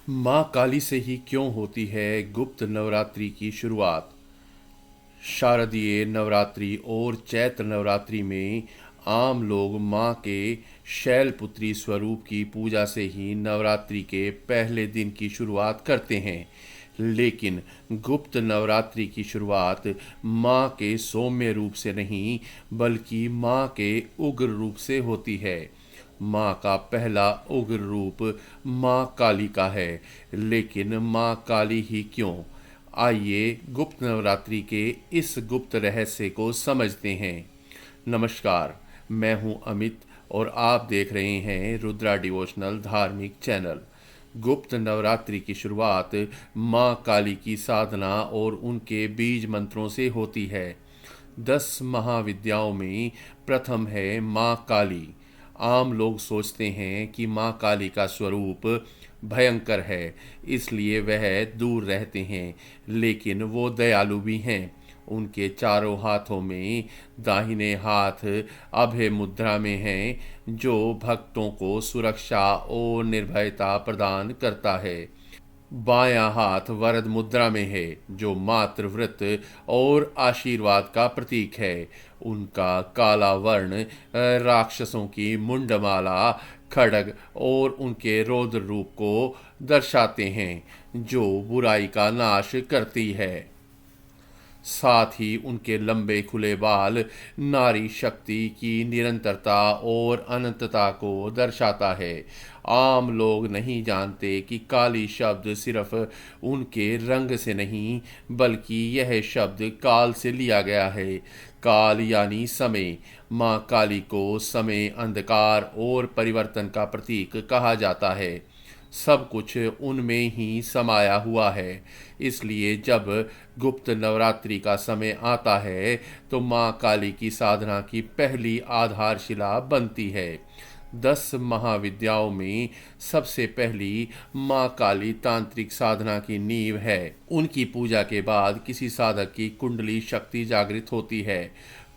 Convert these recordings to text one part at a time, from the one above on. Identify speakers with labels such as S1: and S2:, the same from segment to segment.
S1: माँ काली से ही क्यों होती है गुप्त नवरात्रि की शुरुआत। शारदीय नवरात्रि और चैत्र नवरात्रि में आम लोग माँ के शैलपुत्री स्वरूप की पूजा से ही नवरात्रि के पहले दिन की शुरुआत करते हैं। लेकिन गुप्त नवरात्रि की शुरुआत माँ के सौम्य रूप से नहीं बल्कि माँ के उग्र रूप से होती है। माँ का पहला उग्र रूप माँ काली का है। लेकिन माँ काली ही क्यों? आइए गुप्त नवरात्रि के इस गुप्त रहस्य को समझते हैं। नमस्कार, मैं हूँ अमित और आप देख रहे हैं रुद्रा डिवोशनल धार्मिक चैनल। गुप्त नवरात्रि की शुरुआत माँ काली की साधना और उनके बीज मंत्रों से होती है। 10 महाविद्याओं में प्रथम है माँ काली। आम लोग सोचते हैं कि माँ काली का स्वरूप भयंकर है, इसलिए वह दूर रहते हैं, लेकिन वो दयालु भी हैं। उनके चारों हाथों में दाहिने हाथ अभय मुद्रा में है, जो भक्तों को सुरक्षा और निर्भयता प्रदान करता है। बायां हाथ वरद मुद्रा में है, जो मातृव्रत और आशीर्वाद का प्रतीक है। उनका काला वर्ण राक्षसों की मुंडमाला, खड्ग और उनके रौद्र रूप को दर्शाते हैं, जो बुराई का नाश करती है। साथ ही उनके लंबे खुले बाल नारी शक्ति की निरंतरता और अनंतता को दर्शाता है। आम लोग नहीं जानते कि काली शब्द सिर्फ उनके रंग से नहीं बल्कि यह शब्द काल से लिया गया है। काल यानी समय। माँ काली को समय, अंधकार और परिवर्तन का प्रतीक कहा जाता है। सब कुछ उनमें ही समाया हुआ है। इसलिए जब गुप्त नवरात्रि का समय आता है तो माँ काली की साधना की पहली आधारशिला बनती है। 10 महाविद्याओं में सबसे पहली माँ काली तांत्रिक साधना की नींव है। उनकी पूजा के बाद किसी साधक की कुंडली शक्ति जागृत होती है।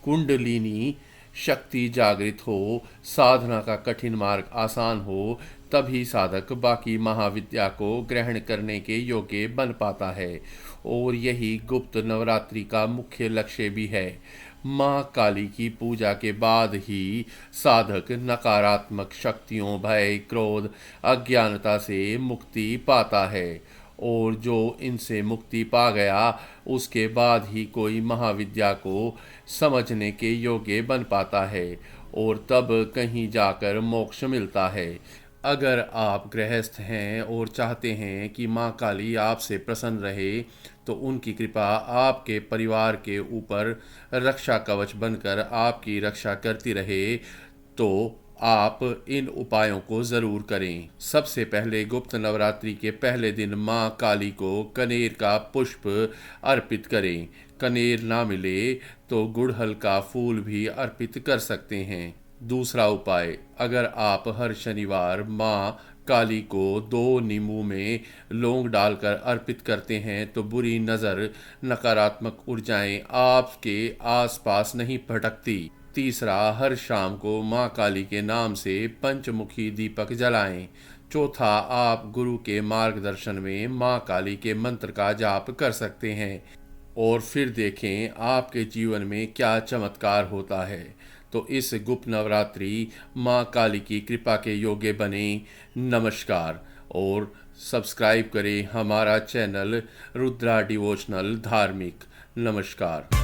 S1: कुंडलिनी शक्ति जागृत हो, साधना का कठिन मार्ग आसान हो, तभी साधक बाकी महाविद्या को ग्रहण करने के योग्य बन पाता है। और यही गुप्त नवरात्रि का मुख्य लक्ष्य भी है। माँ काली की पूजा के बाद ही साधक नकारात्मक शक्तियों, भय, क्रोध, अज्ञानता से मुक्ति पाता है। और जो इनसे मुक्ति पा गया उसके बाद ही कोई महाविद्या को समझने के योग्य बन पाता है और तब कहीं जाकर मोक्ष मिलता है। अगर आप गृहस्थ हैं और चाहते हैं कि माँ काली आपसे प्रसन्न रहे तो उनकी कृपा आपके परिवार के ऊपर रक्षा कवच बनकर आपकी रक्षा करती रहे, तो आप इन उपायों को ज़रूर करें। सबसे पहले गुप्त नवरात्रि के पहले दिन माँ काली को कनेर का पुष्प अर्पित करें। कनेर ना मिले तो गुड़हल का फूल भी अर्पित कर सकते हैं। दूसरा उपाय, अगर आप हर शनिवार माँ काली को 2 नींबू में लौंग डालकर अर्पित करते हैं तो बुरी नज़र, नकारात्मक ऊर्जाएं आपके आसपास नहीं भटकती। तीसरा, हर शाम को माँ काली के नाम से पंचमुखी दीपक जलाएं। चौथा, आप गुरु के मार्गदर्शन में माँ काली के मंत्र का जाप कर सकते हैं और फिर देखें आपके जीवन में क्या चमत्कार होता है। तो इस गुप्त नवरात्रि माँ काली की कृपा के योग्य बने। नमस्कार और सब्सक्राइब करें हमारा चैनल रुद्रा डिवोशनल धार्मिक। नमस्कार।